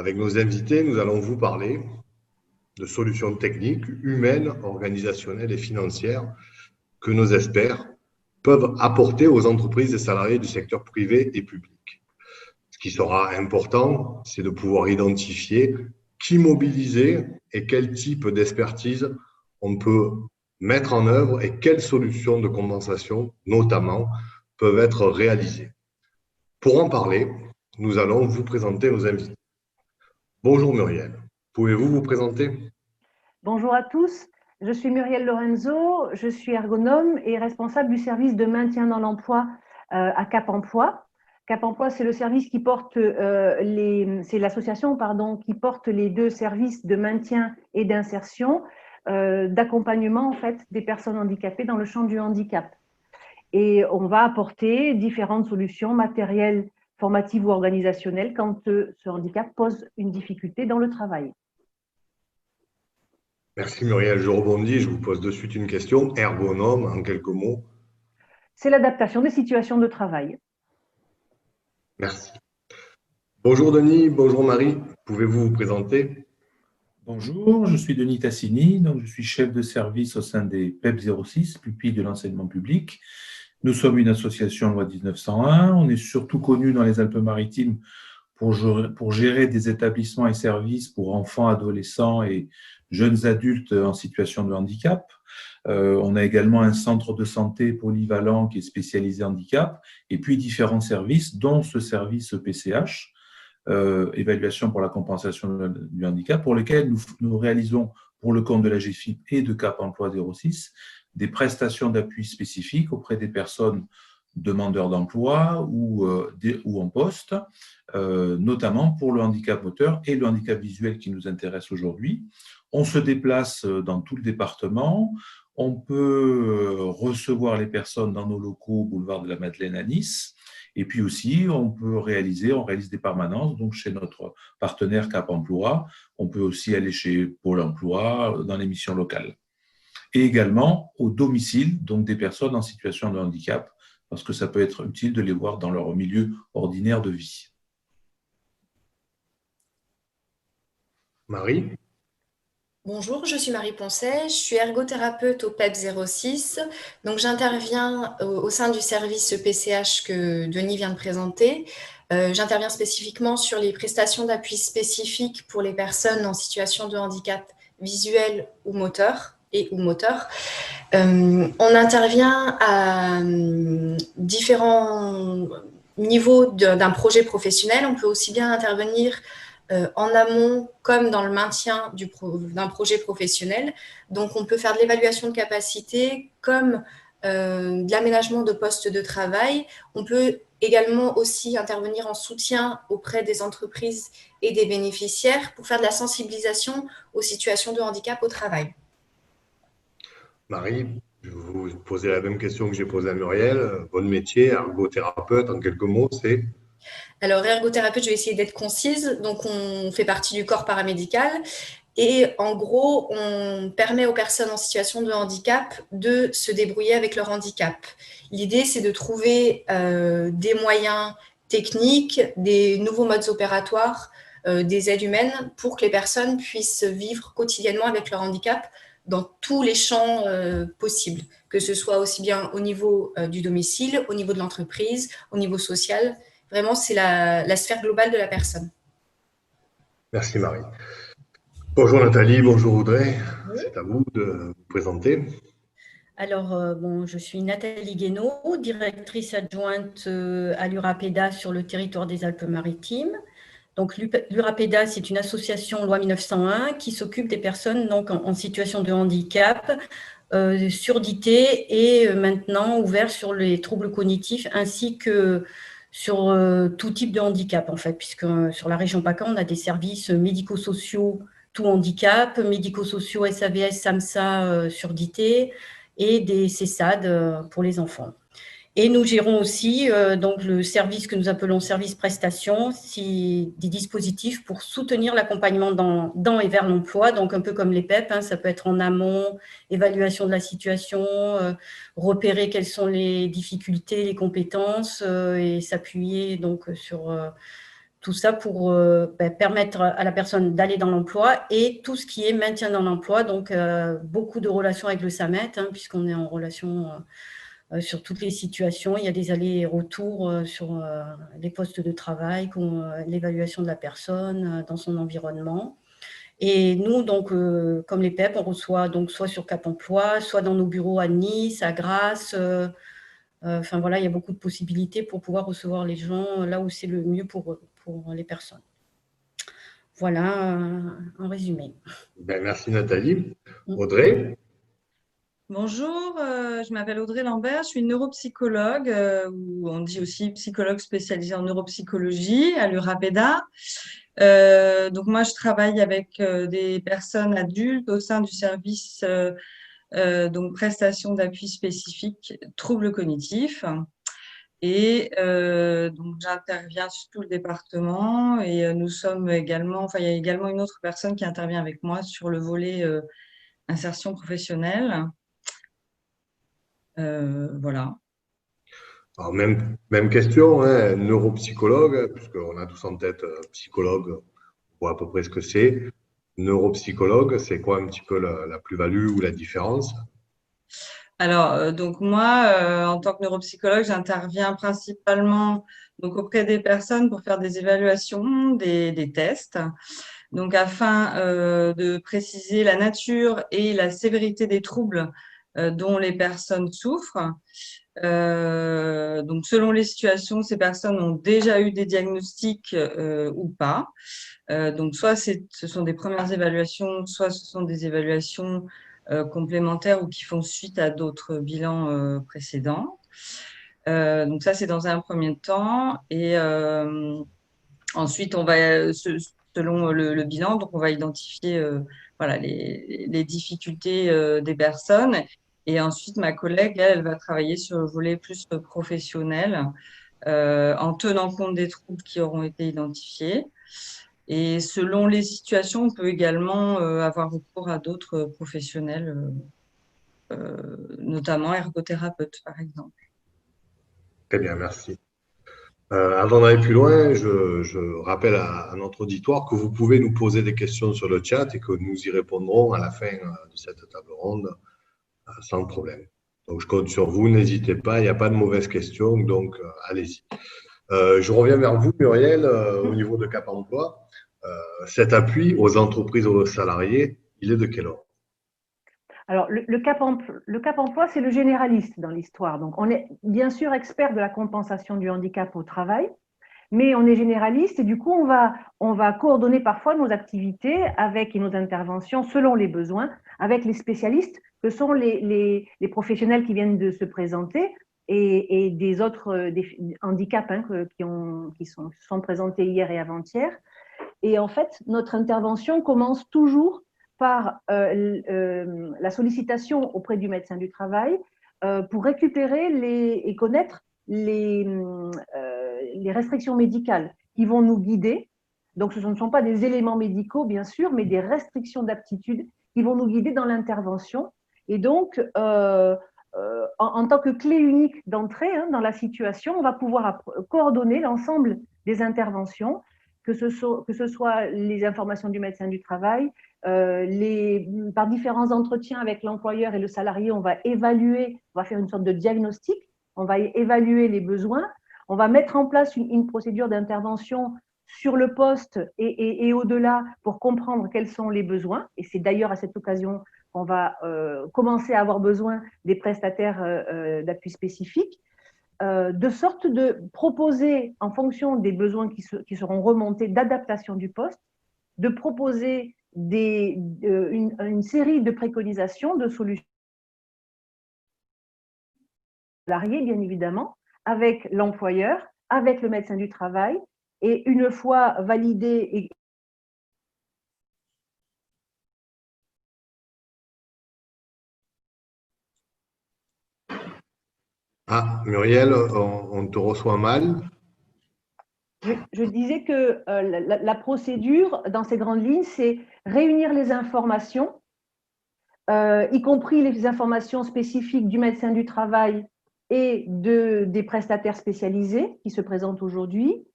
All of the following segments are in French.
Avec nos invités, nous allons vous parler de solutions techniques, humaines, organisationnelles et financières que nos experts peuvent apporter aux entreprises et salariés du secteur privé et public. Ce qui sera important, c'est de pouvoir identifier qui mobiliser et quel type d'expertise on peut mettre en œuvre et quelles solutions de compensation, notamment, peuvent être réalisées. Pour en parler, nous allons vous présenter nos invités. Bonjour Muriel, pouvez-vous vous présenter? Bonjour à tous, je suis Muriel Lorenzo, je suis ergonome et responsable du service de maintien dans l'emploi à Cap Emploi. Cap Emploi, c'est le service qui porte c'est l'association qui porte les deux services de maintien et d'insertion, d'accompagnement en fait des personnes handicapées dans le champ du handicap. Et on va apporter différentes solutions matérielles, formatives ou organisationnelles quand ce handicap pose une difficulté dans le travail. Merci Muriel, je rebondis, je vous pose de suite une question. Ergonome, en quelques mots. C'est l'adaptation des situations de travail. Merci. Bonjour Denis, bonjour Marie, pouvez-vous vous présenter? Bonjour, je suis Denis Tassini, donc je suis chef de service au sein des PEP 06, pupilles de l'enseignement public. Nous sommes une association loi 1901, on est surtout connu dans les Alpes-Maritimes pour gérer des établissements et services pour enfants, adolescents et jeunes adultes en situation de handicap. On a également un centre de santé polyvalent qui est spécialisé handicap, et puis différents services, dont ce service PCH, évaluation pour la compensation du handicap, pour lequel nous réalisons pour le compte de la GFIP et de Cap Emploi 06 des prestations d'appui spécifiques auprès des personnes demandeurs d'emploi ou en poste, notamment pour le handicap moteur et le handicap visuel qui nous intéresse aujourd'hui. On se déplace dans tout le département. On peut recevoir les personnes dans nos locaux, boulevard de la Madeleine à Nice. Et puis aussi, on réalise des permanences, donc chez notre partenaire Cap Emploi. On peut aussi aller chez Pôle Emploi, dans les missions locales. Et également au domicile, donc des personnes en situation de handicap, parce que ça peut être utile de les voir dans leur milieu ordinaire de vie. Marie? Bonjour, je suis Marie Poncet, je suis ergothérapeute au PEP 06. Donc j'interviens au sein du service PCH que Denis vient de présenter. J'interviens spécifiquement sur les prestations d'appui spécifiques pour les personnes en situation de handicap visuel ou moteur. On intervient à différents niveaux d'un projet professionnel. On peut aussi bien intervenir en amont comme dans le maintien d'un projet professionnel. Donc, on peut faire de l'évaluation de capacité comme de l'aménagement de postes de travail. On peut également aussi intervenir en soutien auprès des entreprises et des bénéficiaires pour faire de la sensibilisation aux situations de handicap au travail. Marie, je vais vous poser la même question que j'ai posée à Muriel. Votre métier, ergothérapeute, en quelques mots, c'est? Alors, ergothérapeute, je vais essayer d'être concise. Donc, on fait partie du corps paramédical. Et en gros, on permet aux personnes en situation de handicap de se débrouiller avec leur handicap. L'idée, c'est de trouver des moyens techniques, des nouveaux modes opératoires, des aides humaines pour que les personnes puissent vivre quotidiennement avec leur handicap dans tous les champs possibles, que ce soit aussi bien au niveau du domicile, au niveau de l'entreprise, au niveau social. Vraiment, c'est la sphère globale de la personne. Merci Marie. Bonjour Nathalie, bonjour Audrey. Oui. C'est à vous de vous présenter. Alors, je suis Nathalie Guénaud, directrice adjointe à l'URAPEDA sur le territoire des Alpes-Maritimes. Donc, l'URAPEDA, c'est une association loi 1901 qui s'occupe des personnes donc, en situation de handicap, surdité et maintenant ouvert sur les troubles cognitifs ainsi que sur tout type de handicap, en fait, puisque sur la région PACA, on a des services médico-sociaux, tout handicap, médico-sociaux SAVS, SAMSA, surdité et des CESAD pour les enfants. Et nous gérons aussi donc le service que nous appelons service prestation, des dispositifs pour soutenir l'accompagnement dans et vers l'emploi, donc un peu comme les PEP, ça peut être en amont, évaluation de la situation, repérer quelles sont les difficultés, les compétences et s'appuyer donc sur Tout ça pour permettre à la personne d'aller dans l'emploi et tout ce qui est maintien dans l'emploi. Donc, beaucoup de relations avec le SAMET, hein, puisqu'on est en relation sur toutes les situations. Il y a des allers-retours sur les postes de travail, l'évaluation de la personne dans son environnement. Et nous, donc, comme les PEP, on reçoit donc soit sur Cap Emploi, soit dans nos bureaux à Nice, à Grasse. Enfin, voilà, il y a beaucoup de possibilités pour pouvoir recevoir les gens là où c'est le mieux pour les personnes. Voilà, en résumé. Ben, merci Nathalie. Audrey? Bonjour, je m'appelle Audrey Lambert, je suis neuropsychologue, ou on dit aussi psychologue spécialisée en neuropsychologie à l'URAPEDA. Donc moi, je travaille avec des personnes adultes au sein du service donc prestation d'appui spécifique troubles cognitifs. Et donc j'interviens sur tout le département et nous sommes également, enfin il y a également une autre personne qui intervient avec moi sur le volet insertion professionnelle. Voilà. Alors même question, hein, neuropsychologue, puisqu'on a tous en tête psychologue, on voit à peu près ce que c'est. Neuropsychologue, c'est quoi un petit peu la plus-value ou la différence? Alors, donc moi, en tant que neuropsychologue, j'interviens principalement donc, auprès des personnes pour faire des évaluations, des tests, donc afin de préciser la nature et la sévérité des troubles dont les personnes souffrent. Donc, selon les situations, ces personnes ont déjà eu des diagnostics ou pas. Donc, soit ce sont des premières évaluations, soit ce sont des évaluations complémentaires ou qui font suite à d'autres bilans précédents. Donc, ça, c'est dans un premier temps. Et ensuite, on va, selon le bilan, donc on va identifier voilà, les difficultés des personnes. Et ensuite, ma collègue, elle va travailler sur le volet plus professionnel en tenant compte des troubles qui auront été identifiés. Et selon les situations, on peut également avoir recours à d'autres professionnels, notamment ergothérapeutes, par exemple. Très bien, merci. Avant d'aller plus loin, je rappelle à notre auditoire que vous pouvez nous poser des questions sur le chat et que nous y répondrons à la fin de cette table ronde sans problème. Donc, je compte sur vous, n'hésitez pas, il n'y a pas de mauvaises questions, donc allez-y. Je reviens vers vous, Muriel, au niveau de Cap Emploi. Cet appui aux entreprises, aux salariés, il est de quel ordre? Alors, le Cap Emploi, c'est le généraliste dans l'histoire. Donc, on est bien sûr expert de la compensation du handicap au travail, mais on est généraliste et du coup, on va coordonner parfois nos activités et nos interventions selon les besoins avec les spécialistes que sont les professionnels qui viennent de se présenter et des autres handicaps qui sont présentés hier et avant-hier. Et en fait, notre intervention commence toujours par la sollicitation auprès du médecin du travail pour récupérer et connaître les restrictions médicales qui vont nous guider. Donc, ce ne sont pas des éléments médicaux, bien sûr, mais des restrictions d'aptitude qui vont nous guider dans l'intervention. Et donc, en tant que clé unique d'entrée dans la situation, on va pouvoir coordonner l'ensemble des interventions, que ce soit les informations du médecin du travail, par différents entretiens avec l'employeur et le salarié, on va faire une sorte de diagnostic, on va évaluer les besoins, on va mettre en place une procédure d'intervention sur le poste et au-delà pour comprendre quels sont les besoins. Et c'est d'ailleurs à cette occasion qu'on va commencer à avoir besoin des prestataires d'appui spécifiques, de sorte de proposer, en fonction des besoins qui seront remontés d'adaptation du poste, de proposer une série de préconisations, de solutions salariés, bien évidemment, avec l'employeur, avec le médecin du travail, et une fois validé Ah, Muriel, on te reçoit mal. Je disais que la procédure, dans ces grandes lignes, c'est réunir les informations, y compris les informations spécifiques du médecin du travail et des prestataires spécialisés qui se présentent aujourd'hui,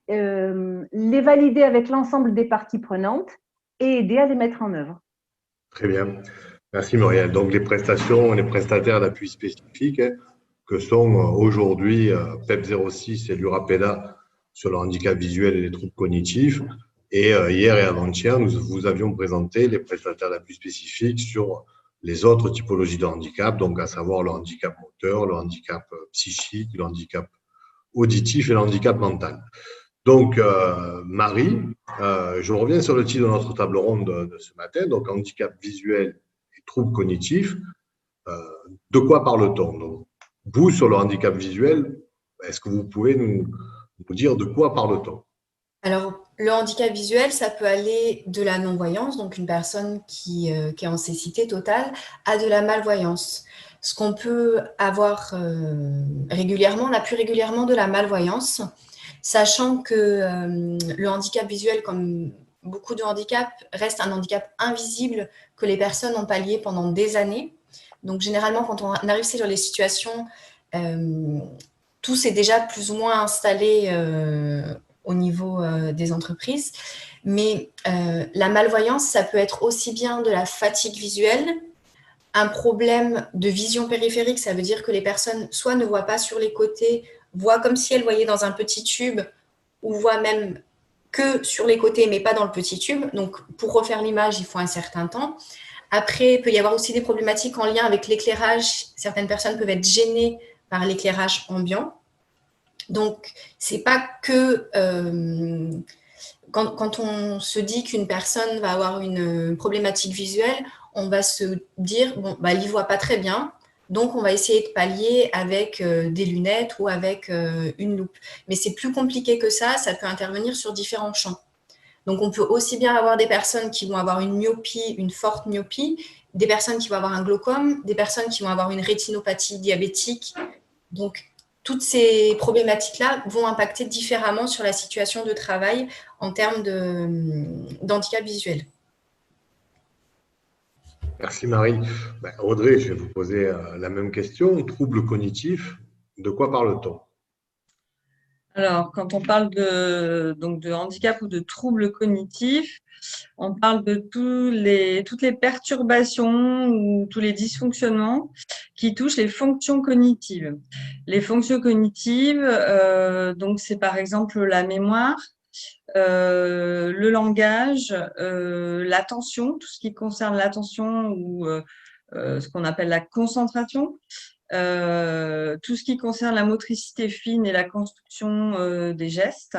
les valider avec l'ensemble des parties prenantes et aider à les mettre en œuvre. Très bien. Merci Muriel. Donc les prestations, les prestataires d'appui spécifiques que sont aujourd'hui PEP 06 et l'URAPEDA sur le handicap visuel et les troubles cognitifs. Et hier et avant-hier, nous vous avions présenté les prestataires d'appui spécifiques sur les autres typologies de handicap, donc à savoir le handicap moteur, le handicap psychique, le handicap auditif et le handicap mental. Donc, Marie, je reviens sur le titre de notre table ronde de ce matin, donc handicap visuel et troubles cognitifs. De quoi parle-t-on? Vous, sur le handicap visuel, est-ce que vous pouvez nous dire de quoi parle-t-on? Alors, le handicap visuel, ça peut aller de la non-voyance, donc une personne qui est en cécité totale, à de la malvoyance. Ce qu'on peut avoir régulièrement, on a plus régulièrement de la malvoyance, sachant que le handicap visuel, comme beaucoup de handicaps, reste un handicap invisible que les personnes ont pallié pendant des années. Donc, généralement, quand on arrive sur les situations, tout s'est déjà plus ou moins installé au niveau des entreprises. Mais la malvoyance, ça peut être aussi bien de la fatigue visuelle, un problème de vision périphérique, ça veut dire que les personnes soit ne voient pas sur les côtés, voient comme si elles voyaient dans un petit tube, ou voient même que sur les côtés, mais pas dans le petit tube. Donc, pour refaire l'image, il faut un certain temps. Après, il peut y avoir aussi des problématiques en lien avec l'éclairage. Certaines personnes peuvent être gênées par l'éclairage ambiant. Donc, c'est pas que quand on se dit qu'une personne va avoir une problématique visuelle, on va se dire, bon, bah, il ne voit pas très bien, donc on va essayer de pallier avec des lunettes ou avec une loupe. Mais c'est plus compliqué que ça peut intervenir sur différents champs. Donc, on peut aussi bien avoir des personnes qui vont avoir une myopie, une forte myopie, des personnes qui vont avoir un glaucome, des personnes qui vont avoir une rétinopathie diabétique. Donc, toutes ces problématiques-là vont impacter différemment sur la situation de travail en termes d'handicap visuel. Merci Marie. Audrey, je vais vous poser la même question. Troubles cognitifs, de quoi parle-t-on? Alors, quand on parle de handicap ou de troubles cognitifs, on parle de toutes les perturbations ou tous les dysfonctionnements qui touchent les fonctions cognitives. Les fonctions cognitives, donc c'est par exemple la mémoire, le langage, l'attention, tout ce qui concerne l'attention ou ce qu'on appelle la concentration. Tout ce qui concerne la motricité fine et la construction des gestes,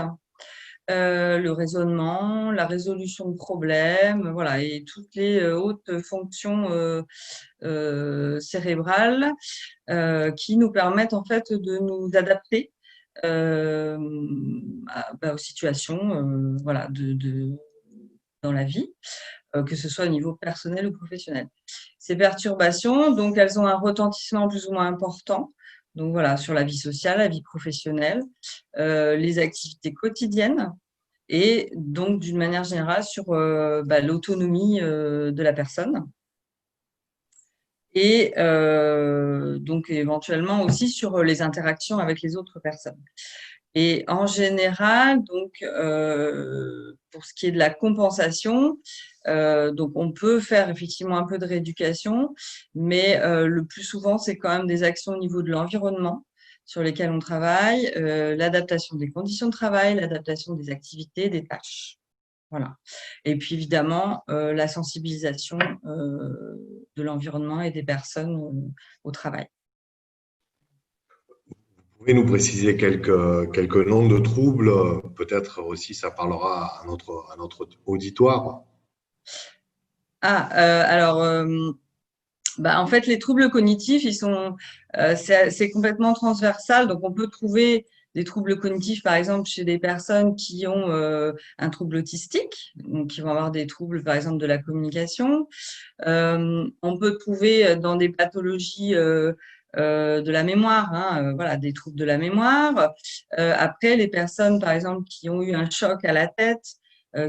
le raisonnement, la résolution de problèmes, voilà, et toutes les hautes fonctions cérébrales qui nous permettent en fait de nous adapter aux situations voilà, dans la vie, que ce soit au niveau personnel ou professionnel. Ces perturbations, donc, elles ont un retentissement plus ou moins important, donc voilà, sur la vie sociale, la vie professionnelle, les activités quotidiennes et donc, d'une manière générale, sur l'autonomie de la personne. Et donc, éventuellement aussi sur les interactions avec les autres personnes. Et en général, donc, pour ce qui est de la compensation, donc on peut faire effectivement un peu de rééducation, mais le plus souvent, c'est quand même des actions au niveau de l'environnement sur lesquelles on travaille, l'adaptation des conditions de travail, l'adaptation des activités, des tâches. Voilà. Et puis évidemment, la sensibilisation de l'environnement et des personnes au travail. Vous pouvez nous préciser quelques noms de troubles? Peut-être aussi ça parlera à notre auditoire. En fait, les troubles cognitifs, c'est complètement transversal. Donc, on peut trouver des troubles cognitifs, par exemple, chez des personnes qui ont un trouble autistique, donc qui vont avoir des troubles, par exemple, de la communication. On peut trouver dans des pathologies de la mémoire, voilà, des troubles de la mémoire. Après, les personnes, par exemple, qui ont eu un choc à la tête,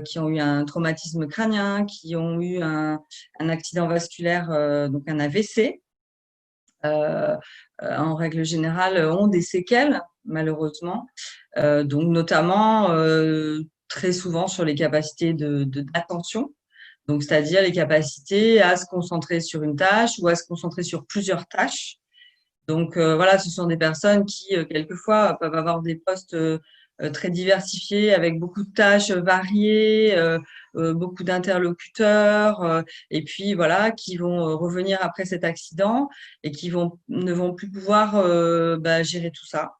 qui ont eu un traumatisme crânien, qui ont eu un accident vasculaire, donc un AVC, en règle générale, ont des séquelles malheureusement. Donc, notamment, très souvent sur les capacités d'attention. Donc, c'est-à-dire les capacités à se concentrer sur une tâche ou à se concentrer sur plusieurs tâches. Donc, voilà, ce sont des personnes qui, quelquefois, peuvent avoir des postes très diversifiés avec beaucoup de tâches variées, beaucoup d'interlocuteurs, et puis, voilà, qui vont revenir après cet accident et qui ne vont plus pouvoir gérer tout ça.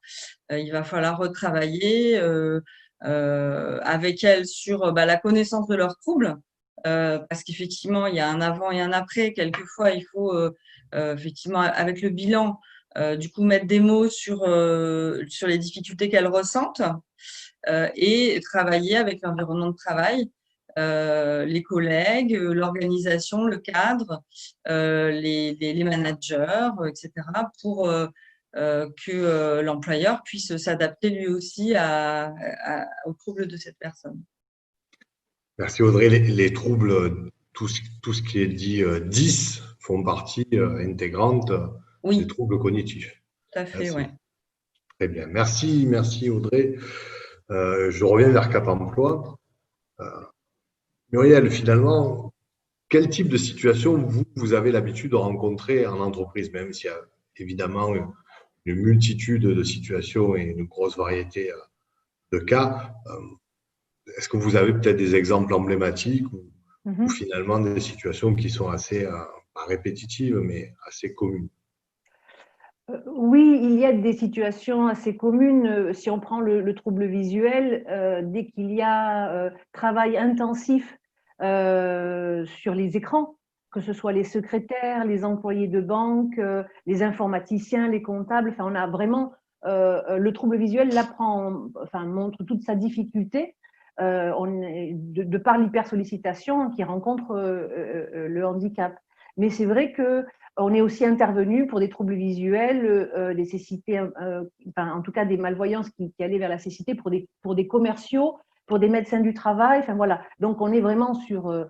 Il va falloir retravailler avec elles sur la connaissance de leurs troubles, parce qu'effectivement, il y a un avant et un après. Quelquefois, il faut, effectivement, avec le bilan, du coup, mettre des mots sur les difficultés qu'elles ressentent et travailler avec l'environnement de travail, les collègues, l'organisation, le cadre, les managers, etc., pour que l'employeur puisse s'adapter lui aussi aux troubles de cette personne. Merci Audrey. Les troubles, tout ce qui est dit 10 font partie intégrante Oui, des troubles cognitifs. tout à fait, oui. Très bien. Merci Audrey. Je reviens vers Cap Emploi. Muriel, finalement, quel type de situation vous avez l'habitude de rencontrer en entreprise, même s'il y a évidemment une multitude de situations et une grosse variété de cas. Est-ce que vous avez peut-être des exemples emblématiques ou finalement des situations qui sont assez, pas répétitives, mais assez communes? Oui, il y a des situations assez communes. Si on prend le trouble visuel, dès qu'il y a travail intensif sur les écrans, que ce soit les secrétaires, les employés de banque, les informaticiens, les comptables, on a vraiment le trouble visuel montre toute sa difficulté de par l'hypersollicitation qui rencontre le handicap. Mais c'est vrai qu'on est aussi intervenu pour des troubles visuels, des cécités, en tout cas des malvoyances qui allaient vers la cécité pour des commerciaux, pour des médecins du travail. Voilà. Donc, on est vraiment sur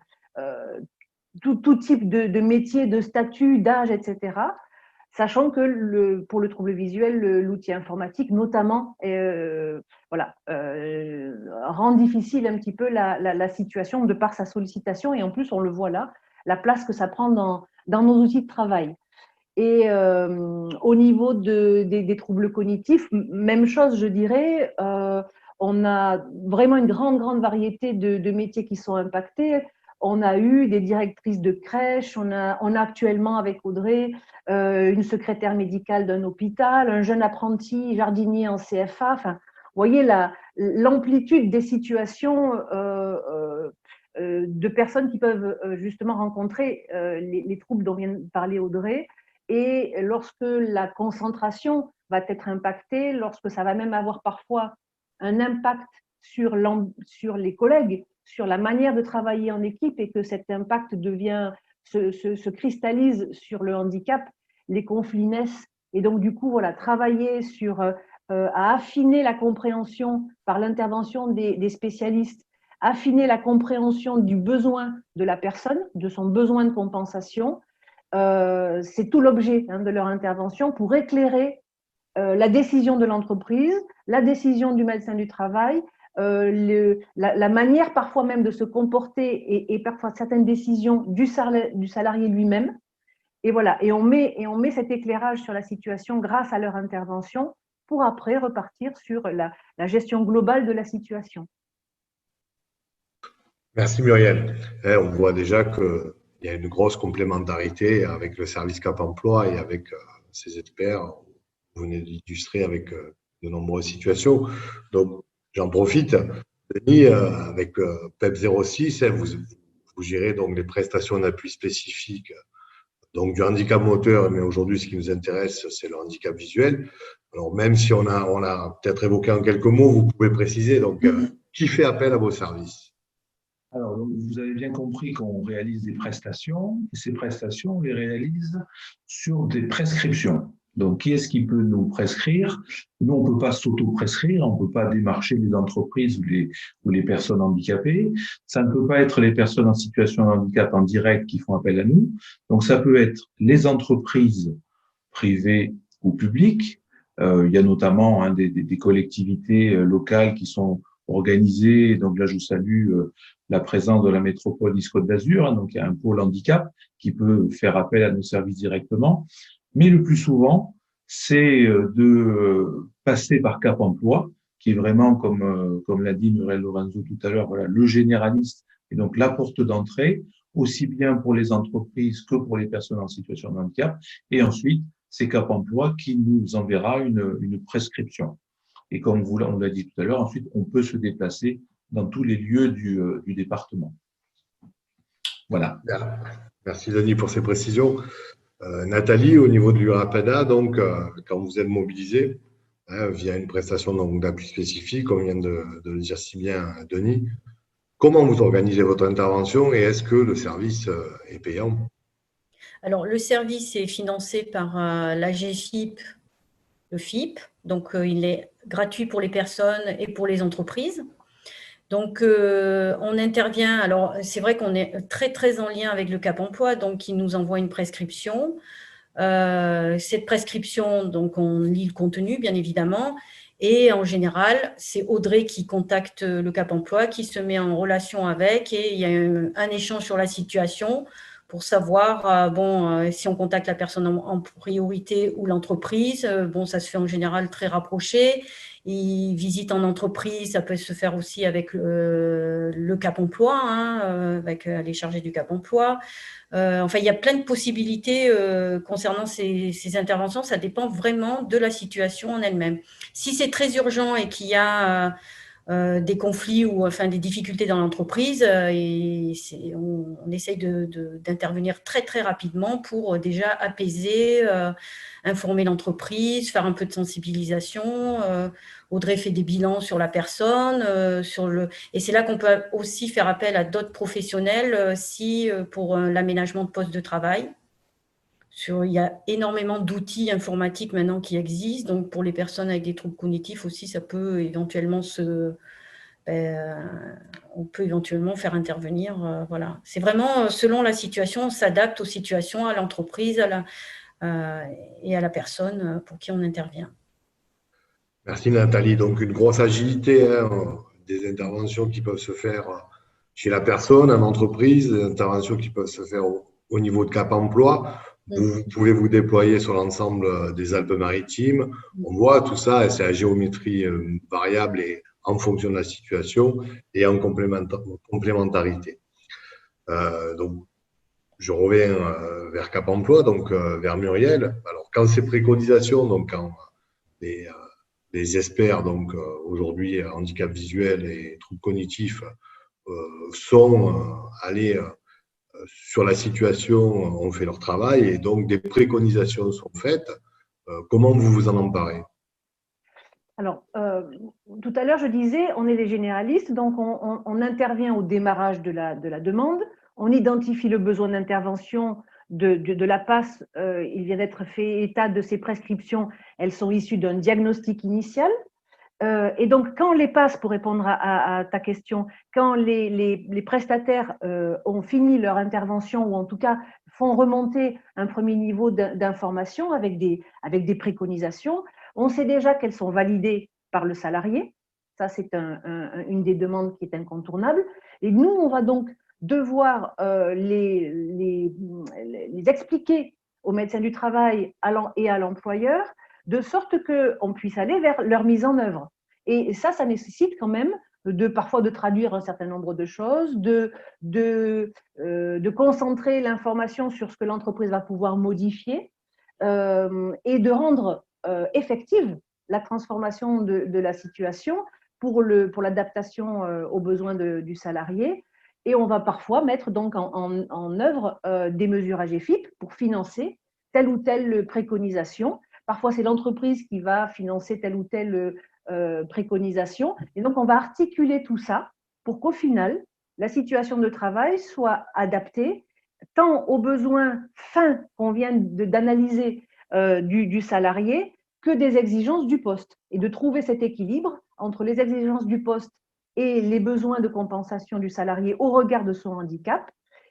tout type de métier, de statut, d'âge, etc. Sachant que pour le trouble visuel, l'outil informatique, notamment, rend difficile un petit peu la situation de par sa sollicitation. Et en plus, on le voit là, la place que ça prend dans nos outils de travail. Et au niveau des troubles cognitifs, même chose, je dirais. On a vraiment une grande variété de métiers qui sont impactés. On a eu des directrices de crèche, on a actuellement avec Audrey une secrétaire médicale d'un hôpital, un jeune apprenti jardinier en CFA. Vous voyez l'amplitude des situations de personnes qui peuvent justement rencontrer les troubles dont vient de parler Audrey. Et lorsque la concentration va être impactée, lorsque ça va même avoir parfois un impact sur les collègues, sur la manière de travailler en équipe, et que cet impact se cristallise sur le handicap, les conflits naissent. Et donc, du coup, travailler à affiner la compréhension par l'intervention des spécialistes, affiner la compréhension du besoin de la personne, de son besoin de compensation, c'est tout l'objet de leur intervention pour éclairer la décision de l'entreprise, la décision du médecin du travail, la manière parfois même de se comporter et parfois certaines décisions du salarié lui-même. Et voilà, et on met cet éclairage sur la situation grâce à leur intervention pour après repartir sur la gestion globale de la situation. Merci Muriel. On voit déjà qu'il y a une grosse complémentarité avec le service Cap Emploi et avec ces experts. Vous venez d'illustrer avec de nombreuses situations. Donc, j'en profite. Denis, avec PEP 06, vous gérez donc les prestations d'appui spécifiques, donc du handicap moteur, mais aujourd'hui, ce qui nous intéresse, c'est le handicap visuel. Alors, même si on a peut-être évoqué en quelques mots, vous pouvez préciser. Donc, qui fait appel à vos services? Alors, vous avez bien compris qu'on réalise des prestations, et ces prestations, on les réalise sur des prescriptions. Donc, qui est-ce qui peut nous prescrire? Nous, on ne peut pas s'auto-prescrire, on ne peut pas démarcher les entreprises ou les personnes handicapées. Ça ne peut pas être les personnes en situation de handicap en direct qui font appel à nous. Donc, ça peut être les entreprises privées ou publiques, Il y a notamment des collectivités locales qui sont organisées. Donc là, je salue la présence de la métropole Nice-Côte d'Azur. Donc il y a un pôle handicap qui peut faire appel à nos services directement. Mais le plus souvent, c'est de passer par Cap Emploi, qui est vraiment, comme l'a dit Muriel Lorenzo tout à l'heure, voilà, le généraliste et donc la porte d'entrée, aussi bien pour les entreprises que pour les personnes en situation de handicap. Et ensuite, c'est Cap Emploi qui nous enverra une prescription. Et comme on l'a dit tout à l'heure, ensuite, on peut se déplacer dans tous les lieux du département. Voilà. Merci Denis pour ces précisions. Nathalie, au niveau de l'URAPEDA, donc, quand vous êtes mobilisé via une prestation d'appui spécifique, comme vient de le dire si bien Denis, comment vous organisez votre intervention et est-ce que le service est payant? Alors, le service est financé par l'AGFIP, le FIP, donc il est gratuit pour les personnes et pour les entreprises. Donc, on intervient, alors c'est vrai qu'on est très, très en lien avec le Cap Emploi, donc il nous envoie une prescription. Cette prescription, donc on lit le contenu, bien évidemment, et en général, c'est Audrey qui contacte le Cap Emploi, qui se met en relation avec, et il y a un échange sur la situation pour savoir si on contacte la personne en priorité ou l'entreprise. Ça se fait en général très rapproché. Ils visitent en entreprise, ça peut se faire aussi avec le Cap Emploi, avec les chargés du Cap Emploi. Il y a plein de possibilités concernant ces interventions. Ça dépend vraiment de la situation en elle-même. Si c'est très urgent et qu'il y a des conflits ou des difficultés dans l'entreprise, on essaye d'intervenir très, très rapidement pour déjà apaiser, informer l'entreprise, faire un peu de sensibilisation. Audrey fait des bilans sur la personne, et c'est là qu'on peut aussi faire appel à d'autres professionnels pour l'aménagement de poste de travail. Il y a énormément d'outils informatiques maintenant qui existent, donc pour les personnes avec des troubles cognitifs aussi, ça peut éventuellement on peut éventuellement faire intervenir. Voilà. C'est vraiment selon la situation, on s'adapte aux situations, à l'entreprise et à la personne pour qui on intervient. Merci Nathalie. Donc une grosse agilité, des interventions qui peuvent se faire chez la personne, en entreprise, des interventions qui peuvent se faire au niveau de Cap Emploi. Vous pouvez vous déployer sur l'ensemble des Alpes-Maritimes. On voit tout ça, et c'est à géométrie variable et en fonction de la situation et en complémentarité. Donc, je reviens vers Cap Emploi, donc vers Muriel. Alors, quand ces préconisations, donc quand les experts, donc aujourd'hui handicap visuel et troubles cognitifs, sont allés sur la situation, ont fait leur travail et donc des préconisations sont faites. Comment vous vous en emparez? Alors, tout à l'heure, je disais, on est des généralistes, donc on intervient au démarrage de la demande, on identifie le besoin d'intervention de la PAS, il vient d'être fait état de ces prescriptions, elles sont issues d'un diagnostic initial. Et donc, quand les PAS, pour répondre à ta question, quand les prestataires ont fini leur intervention ou en tout cas font remonter un premier niveau d'information avec des préconisations, on sait déjà qu'elles sont validées par le salarié. Ça, c'est une des demandes qui est incontournable. Et nous, on va donc devoir les expliquer au médecin du travail et à l'employeur, de sorte qu'on puisse aller vers leur mise en œuvre. Et ça nécessite quand même parfois de traduire un certain nombre de choses, de concentrer l'information sur ce que l'entreprise va pouvoir modifier et de rendre effective la transformation de la situation pour l'adaptation aux besoins du salarié. Et on va parfois mettre donc en œuvre des mesures AGFIP pour financer telle ou telle préconisation. Parfois, c'est l'entreprise qui va financer telle ou telle préconisation. Et donc, on va articuler tout ça pour qu'au final, la situation de travail soit adaptée tant aux besoins fins qu'on vient d'analyser du salarié que des exigences du poste. Et de trouver cet équilibre entre les exigences du poste et les besoins de compensation du salarié au regard de son handicap.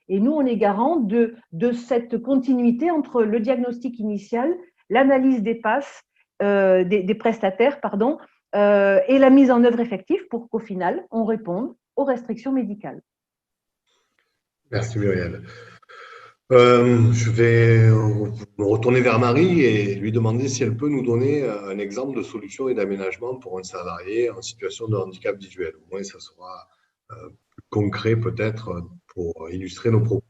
Et nous, on est garant de cette continuité entre le diagnostic initial, l'analyse des PAS des prestataires, pardon, et la mise en œuvre effective pour qu'au final, on réponde aux restrictions médicales. Merci Muriel. Je vais me retourner vers Marie et lui demander si elle peut nous donner un exemple de solution et d'aménagement pour un salarié en situation de handicap visuel. Au moins, ça sera plus concret peut-être pour illustrer nos propos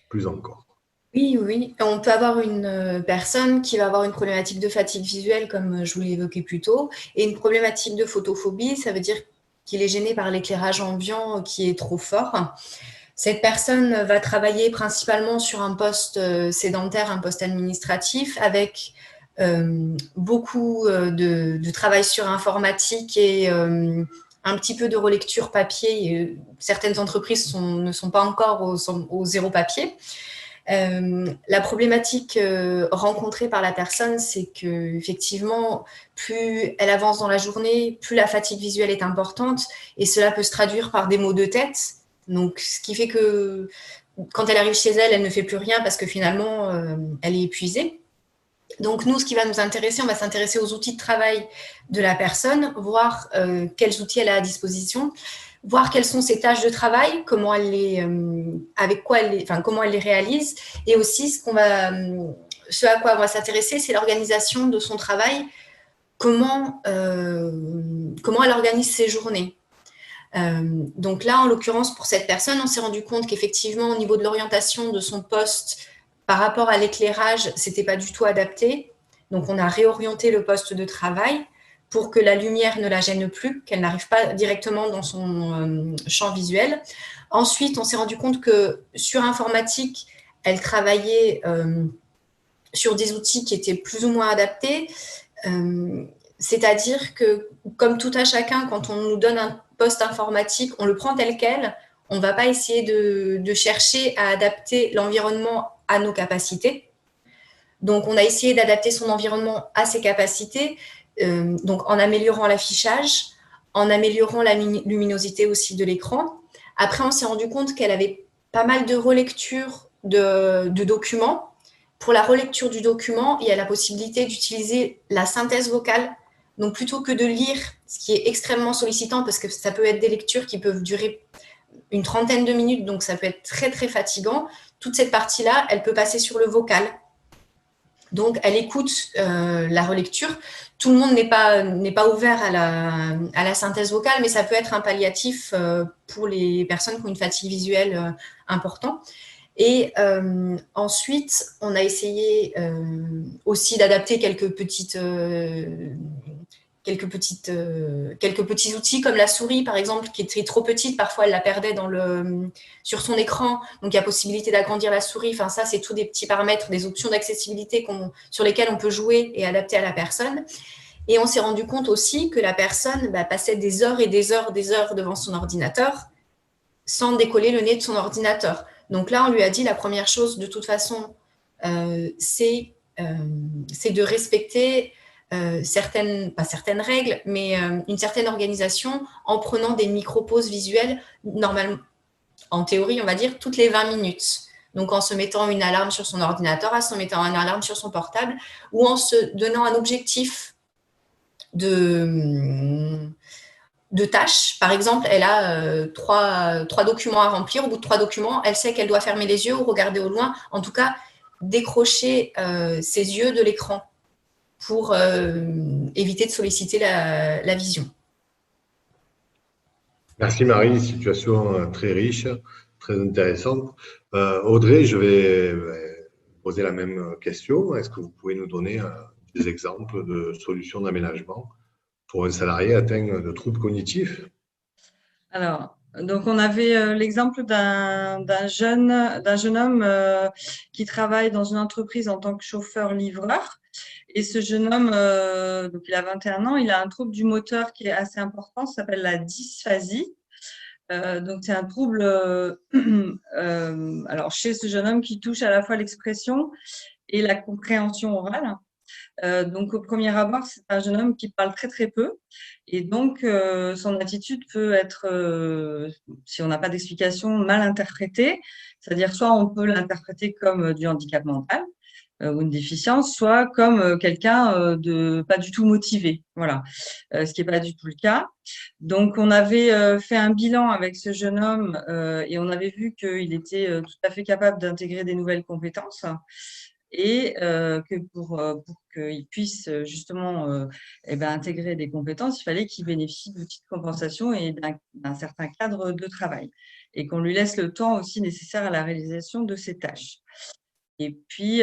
plus encore. Oui, oui. On peut avoir une personne qui va avoir une problématique de fatigue visuelle, comme je vous l'ai évoqué plus tôt, et une problématique de photophobie, ça veut dire qu'il est gêné par l'éclairage ambiant qui est trop fort. Cette personne va travailler principalement sur un poste sédentaire, un poste administratif, avec beaucoup de travail sur informatique et un petit peu de relecture papier. Certaines entreprises ne sont pas encore au zéro papier. La problématique rencontrée par la personne, c'est que effectivement, plus elle avance dans la journée, plus la fatigue visuelle est importante, et cela peut se traduire par des maux de tête. Donc, ce qui fait que quand elle arrive chez elle, elle ne fait plus rien parce que finalement, elle est épuisée. Donc, nous, ce qui va nous intéresser, on va s'intéresser aux outils de travail de la personne, voir quels outils elle a à disposition, voir quelles sont ses tâches de travail, comment elle les, comment elle les réalise, et aussi ce à quoi on va s'intéresser, c'est l'organisation de son travail, comment elle organise ses journées. Donc là, en l'occurrence, pour cette personne, on s'est rendu compte qu'effectivement, au niveau de l'orientation de son poste, par rapport à l'éclairage, c'était pas du tout adapté. Donc, on a réorienté le poste de travail pour que la lumière ne la gêne plus, qu'elle n'arrive pas directement dans son champ visuel. Ensuite, on s'est rendu compte que sur informatique, elle travaillait sur des outils qui étaient plus ou moins adaptés. C'est-à-dire que, comme tout à chacun, quand on nous donne un poste informatique, on le prend tel quel. On ne va pas essayer de chercher à adapter l'environnement à nos capacités. Donc, on a essayé d'adapter son environnement à ses capacités, donc en améliorant l'affichage, en améliorant la luminosité aussi de l'écran. Après, on s'est rendu compte qu'elle avait pas mal de relecture de documents. Pour la relecture du document, il y a la possibilité d'utiliser la synthèse vocale. Donc, plutôt que de lire, ce qui est extrêmement sollicitant parce que ça peut être des lectures qui peuvent durer une trentaine de minutes, donc ça peut être très, très fatigant. Toute cette partie-là, elle peut passer sur le vocal. Donc, elle écoute la relecture. Tout le monde n'est pas ouvert à la synthèse vocale, mais ça peut être un palliatif pour les personnes qui ont une fatigue visuelle importante. Et ensuite, on a essayé aussi d'adapter quelques petits outils comme la souris, par exemple, qui était trop petite. Parfois, elle la perdait sur son écran. Donc, il y a possibilité d'agrandir la souris. Enfin, ça, c'est tous des petits paramètres, des options d'accessibilité sur lesquelles on peut jouer et adapter à la personne. Et on s'est rendu compte aussi que la personne passait des heures et des heures devant son ordinateur sans décoller le nez de son ordinateur. Donc là, on lui a dit la première chose, de toute façon, c'est de respecter pas certaines règles, mais une certaine organisation en prenant des micro-pauses visuelles, normalement, en théorie, on va dire, toutes les 20 minutes. Donc, en se mettant une alarme sur son ordinateur, en se mettant une alarme sur son portable, ou en se donnant un objectif de tâches. Par exemple, elle a trois documents à remplir. Au bout de 3 documents, elle sait qu'elle doit fermer les yeux ou regarder au loin. En tout cas, décrocher ses yeux de l'écran pour éviter de solliciter la vision. Merci Marie, situation très riche, très intéressante. Audrey, je vais poser la même question. Est-ce que vous pouvez nous donner des exemples de solutions d'aménagement pour un salarié atteint de troubles cognitifs? Alors, donc on avait l'exemple d'un jeune homme qui travaille dans une entreprise en tant que chauffeur-livreur. Et ce jeune homme, donc il a 21 ans, il a un trouble du moteur qui est assez important, ça s'appelle la dysphasie. Donc c'est un trouble alors chez ce jeune homme qui touche à la fois l'expression et la compréhension orale. Donc au premier abord, c'est un jeune homme qui parle très très peu et donc son attitude peut être, si on n'a pas d'explication, mal interprétée. C'est-à-dire soit on peut l'interpréter comme du handicap mental, ou une déficience, soit comme quelqu'un de pas du tout motivé. Voilà, ce qui n'est pas du tout le cas. Donc, on avait fait un bilan avec ce jeune homme et on avait vu qu'il était tout à fait capable d'intégrer des nouvelles compétences et que pour qu'il puisse justement intégrer des compétences, il fallait qu'il bénéficie d'outils de compensation et d'un certain cadre de travail et qu'on lui laisse le temps aussi nécessaire à la réalisation de ses tâches. Et puis,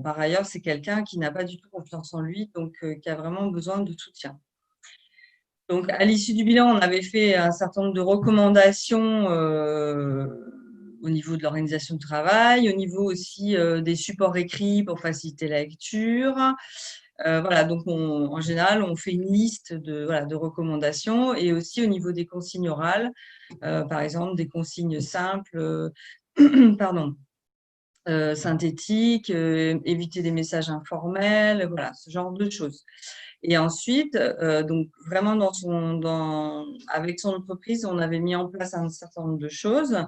par ailleurs, c'est quelqu'un qui n'a pas du tout confiance en lui, donc qui a vraiment besoin de soutien. Donc, à l'issue du bilan, on avait fait un certain nombre de recommandations au niveau de l'organisation de travail, au niveau aussi des supports écrits pour faciliter la lecture. Voilà, donc en général, on fait une liste de recommandations et aussi au niveau des consignes orales, par exemple des consignes simples, synthétiques, éviter des messages informels, voilà, ce genre de choses. Et ensuite, donc vraiment avec son entreprise, on avait mis en place un certain nombre de choses.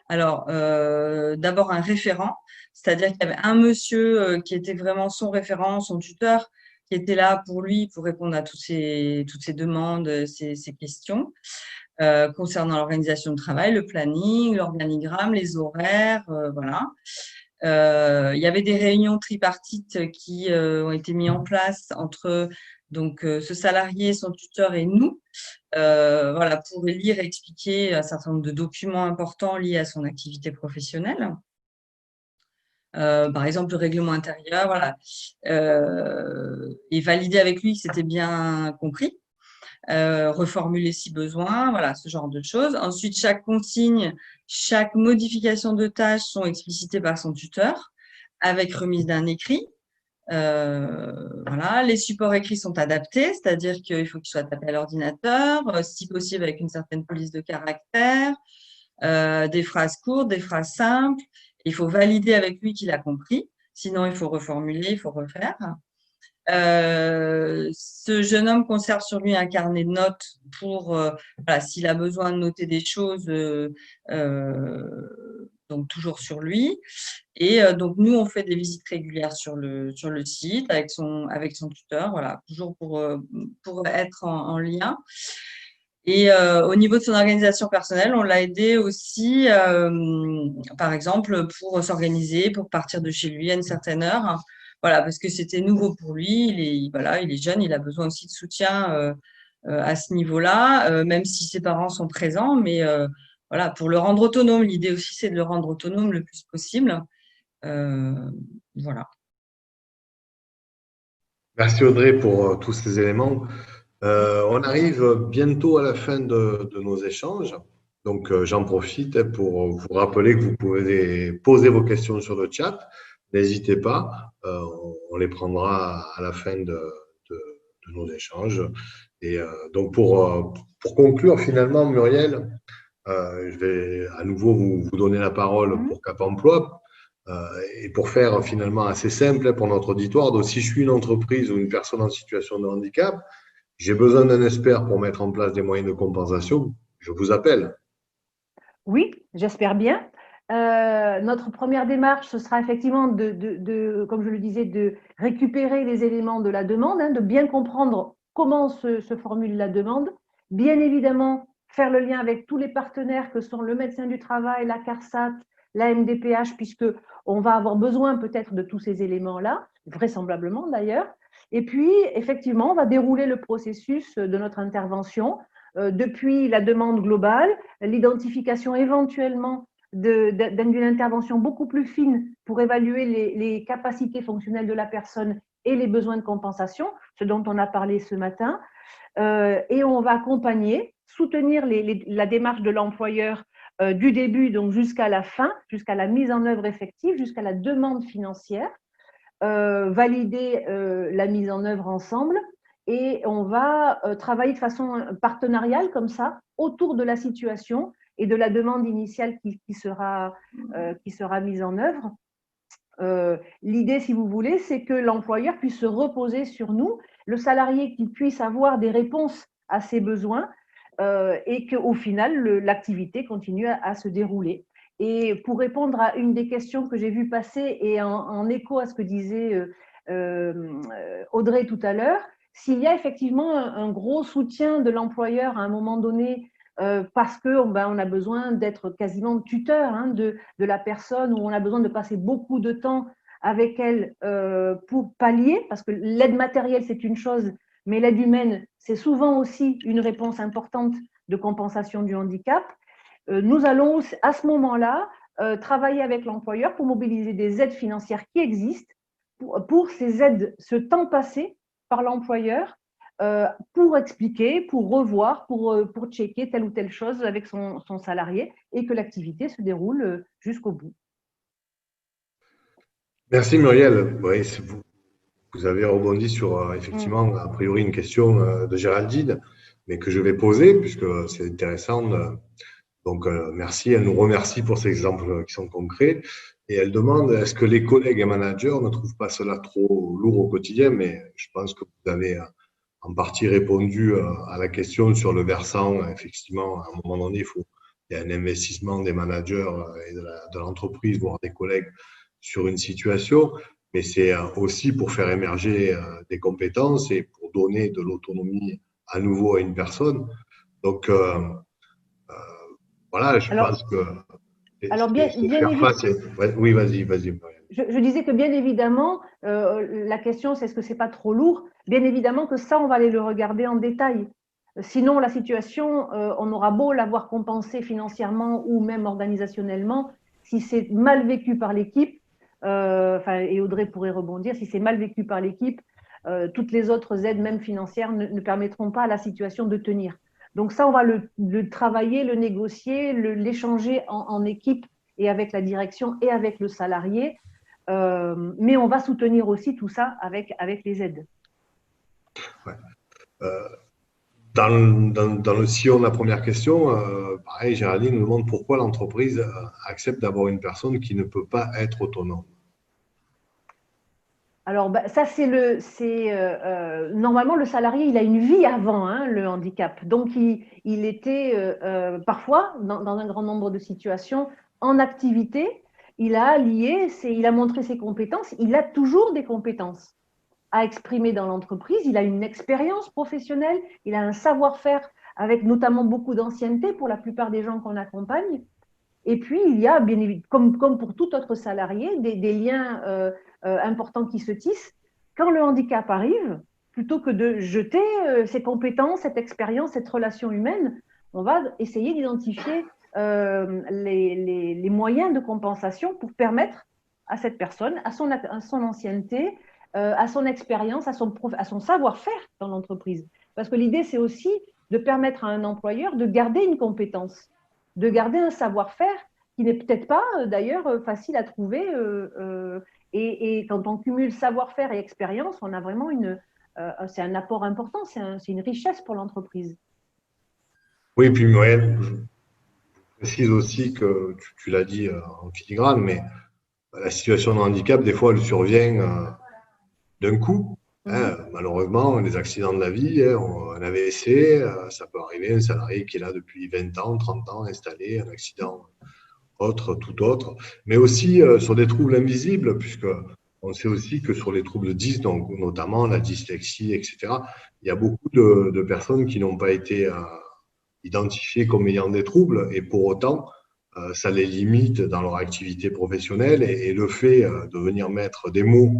Alors, d'abord un référent, c'est-à-dire qu'il y avait un monsieur qui était vraiment son référent, son tuteur, qui était là pour lui, pour répondre à toutes ses demandes, ses questions concernant l'organisation de travail, le planning, l'organigramme, les horaires, voilà. Il y avait des réunions tripartites qui ont été mises en place entre ce salarié, son tuteur et nous, voilà, pour lire et expliquer un certain nombre de documents importants liés à son activité professionnelle. Par exemple, le règlement intérieur, voilà, et valider avec lui que c'était bien compris. Reformuler si besoin, voilà, ce genre de choses. Ensuite, chaque consigne, chaque modification de tâche sont explicitées par son tuteur avec remise d'un écrit. Voilà, les supports écrits sont adaptés, c'est-à-dire qu'il faut qu'ils soient tapés à l'ordinateur, si possible avec une certaine police de caractère, des phrases courtes, des phrases simples. Il faut valider avec lui qu'il a compris, sinon il faut reformuler, il faut refaire. Ce jeune homme conserve sur lui un carnet de notes pour, voilà, s'il a besoin de noter des choses, donc toujours sur lui. Et donc, nous, on fait des visites régulières sur le site avec son tuteur, voilà, toujours pour être en lien. Et au niveau de son organisation personnelle, on l'a aidé aussi, par exemple, pour s'organiser, pour partir de chez lui à une certaine heure. Voilà, parce que c'était nouveau pour lui. Il est jeune, il a besoin aussi de soutien à ce niveau-là, même si ses parents sont présents. Mais voilà, pour le rendre autonome, l'idée aussi, c'est de le rendre autonome le plus possible. Voilà. Merci Audrey pour tous ces éléments. On arrive bientôt à la fin de nos échanges. Donc, j'en profite pour vous rappeler que vous pouvez poser vos questions sur le chat. N'hésitez pas, on les prendra à la fin de nos échanges. Et donc, pour conclure, finalement, Muriel, je vais à nouveau vous donner la parole pour Cap Emploi. Et pour faire finalement assez simple pour notre auditoire, donc si je suis une entreprise ou une personne en situation de handicap, j'ai besoin d'un expert pour mettre en place des moyens de compensation, je vous appelle. Oui, j'espère bien. Notre première démarche, ce sera effectivement comme je le disais, de récupérer les éléments de la demande, de bien comprendre comment se formule la demande, bien évidemment faire le lien avec tous les partenaires que sont le médecin du travail, la CARSAT, la MDPH, puisqu'on va avoir besoin peut-être de tous ces éléments-là, vraisemblablement d'ailleurs. Et puis, effectivement, on va dérouler le processus de notre intervention depuis la demande globale, l'identification éventuellement d'une intervention beaucoup plus fine pour évaluer les capacités fonctionnelles de la personne et les besoins de compensation, ce dont on a parlé ce matin. Et on va accompagner, soutenir la démarche de l'employeur du début donc jusqu'à la fin, jusqu'à la mise en œuvre effective, jusqu'à la demande financière, valider la mise en œuvre ensemble. Et on va travailler de façon partenariale comme ça autour de la situation et de la demande initiale qui sera mise en œuvre. L'idée, si vous voulez, c'est que l'employeur puisse se reposer sur nous, le salarié qui puisse avoir des réponses à ses besoins et qu'au final, l'activité continue à se dérouler. Et pour répondre à une des questions que j'ai vues passer et en écho à ce que disait Audrey tout à l'heure, s'il y a effectivement un gros soutien de l'employeur à un moment donné, parce qu'on a besoin d'être quasiment tuteur de la personne, ou on a besoin de passer beaucoup de temps avec elle pour pallier, parce que l'aide matérielle, c'est une chose, mais l'aide humaine, c'est souvent aussi une réponse importante de compensation du handicap. Nous allons à ce moment-là travailler avec l'employeur pour mobiliser des aides financières qui existent, pour ces aides, ce temps passé par l'employeur, pour expliquer, pour revoir, pour checker telle ou telle chose avec son salarié, et que l'activité se déroule jusqu'au bout. Merci Muriel. Oui, vous avez rebondi sur effectivement, a priori, une question de Géraldine, mais que je vais poser puisque c'est intéressant. Donc, merci. Elle nous remercie pour ces exemples qui sont concrets. Et elle demande, est-ce que les collègues et managers ne trouvent pas cela trop lourd au quotidien? Mais je pense que vous avez en partie répondu à la question sur le versant. Effectivement, à un moment donné, il y a un investissement des managers et de l'entreprise, voire des collègues, sur une situation. Mais c'est aussi pour faire émerger des compétences et pour donner de l'autonomie à nouveau à une personne. Donc, voilà, je pense que alors bien faire face. Oui, vas-y. Je disais que bien évidemment, la question c'est est-ce que c'est pas trop lourd? Bien évidemment que ça, on va aller le regarder en détail. Sinon, la situation, on aura beau l'avoir compensée financièrement ou même organisationnellement, si c'est mal vécu par l'équipe, et Audrey pourrait rebondir, si c'est mal vécu par l'équipe, toutes les autres aides, même financières, ne permettront pas à la situation de tenir. Donc ça, on va le travailler, le négocier, l'échanger en équipe et avec la direction et avec le salarié. Mais on va soutenir aussi tout ça avec les aides. Ouais. Dans le sillon de la première question, pareil, Géraldine nous demande pourquoi l'entreprise accepte d'avoir une personne qui ne peut pas être autonome. Alors, ça, normalement, le salarié, il a une vie avant le handicap. Donc, il était parfois, dans un grand nombre de situations, en activité. Il a montré ses compétences. Il a toujours des compétences à exprimer dans l'entreprise. Il a une expérience professionnelle. Il a un savoir-faire avec notamment beaucoup d'ancienneté pour la plupart des gens qu'on accompagne. Et puis, il y a, bien évidemment, comme pour tout autre salarié, des liens importants qui se tissent. Quand le handicap arrive, plutôt que de jeter ses compétences, cette expérience, cette relation humaine, on va essayer d'identifier les moyens de compensation pour permettre à cette personne, à son ancienneté, à son expérience, à son savoir-faire dans l'entreprise. Parce que l'idée, c'est aussi de permettre à un employeur de garder une compétence, de garder un savoir-faire qui n'est peut-être pas d'ailleurs facile à trouver. Et quand on cumule savoir-faire et expérience, on a vraiment c'est un apport important, c'est une richesse pour l'entreprise. Oui, puis Muriel, je précise aussi que tu l'as dit en filigrane, mais la situation de handicap, des fois, elle survient d'un coup. Malheureusement, les accidents de la vie, un AVC, ça peut arriver, un salarié qui est là depuis 20 ans, 30 ans, installé, un accident tout autre, mais aussi sur des troubles invisibles, puisque on sait aussi que sur les troubles 10, donc notamment la dyslexie, etc., il y a beaucoup de personnes qui n'ont pas été identifiées comme ayant des troubles, et pour autant, ça les limite dans leur activité professionnelle, et le fait de venir mettre des mots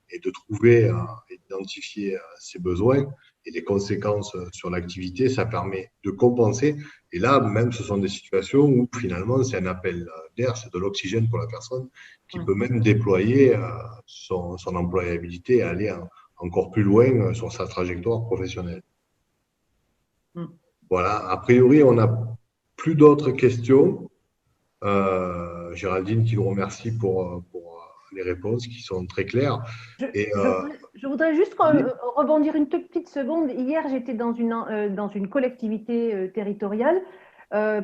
et de trouver et d'identifier ses besoins et les conséquences sur l'activité, ça permet de compenser. Et là, même, ce sont des situations où finalement, c'est un appel d'air, c'est de l'oxygène pour la personne qui peut même déployer son employabilité et aller encore plus loin sur sa trajectoire professionnelle. Voilà, a priori, on n'a plus d'autres questions. Géraldine qui vous remercie pour les réponses qui sont très claires. Je voudrais juste rebondir une toute petite seconde. Hier, j'étais dans une collectivité territoriale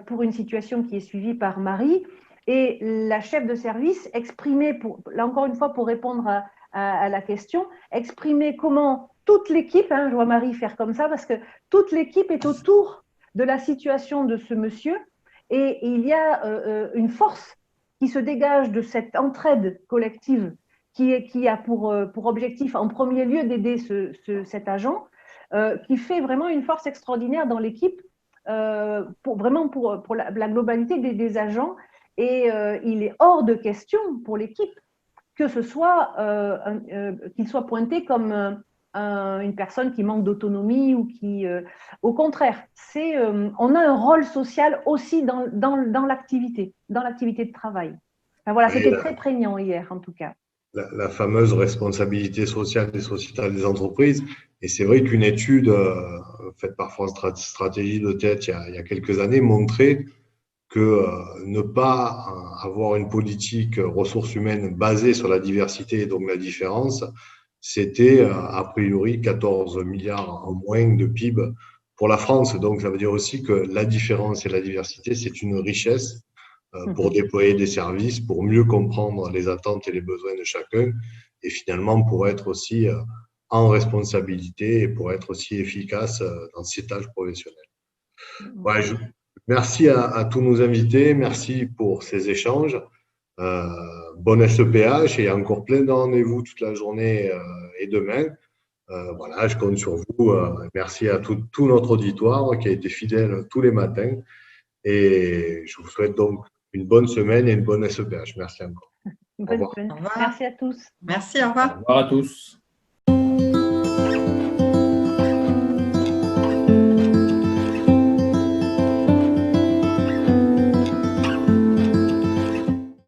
pour une situation qui est suivie par Marie, et la chef de service exprimait, là encore une fois pour répondre à la question, exprimait comment toute l'équipe, je vois Marie faire comme ça, parce que toute l'équipe est autour de la situation de ce monsieur, et il y a une force qui se dégage de cette entraide collective qui a pour objectif en premier lieu d'aider cet agent, qui fait vraiment une force extraordinaire dans l'équipe pour la globalité des agents. Et il est hors de question pour l'équipe que ce soit qu'il soit pointé comme une personne qui manque d'autonomie ou qui, au contraire, on a un rôle social aussi dans l'activité de travail. Enfin, voilà, c'était très prégnant hier en tout cas. La fameuse responsabilité sociale et sociétale des entreprises. Et c'est vrai qu'une étude faite par France Stratégie de tête il y a quelques années montrait que ne pas avoir une politique ressources humaines basée sur la diversité et donc la différence, c'était a priori 14 milliards en moins de PIB pour la France. Donc ça veut dire aussi que la différence et la diversité, c'est une richesse pour déployer des services, pour mieux comprendre les attentes et les besoins de chacun et finalement pour être aussi en responsabilité et pour être aussi efficace dans ses tâches professionnelles. Ouais, merci à tous nos invités, merci pour ces échanges. Bon SEPH et encore plein de rendez-vous toute la journée et demain. Voilà, je compte sur vous. Merci à tout notre auditoire qui a été fidèle tous les matins. Et je vous souhaite donc une bonne semaine et une bonne SEPH. Merci encore. Bonne semaine. Merci à tous. Merci, au revoir. Au revoir à tous.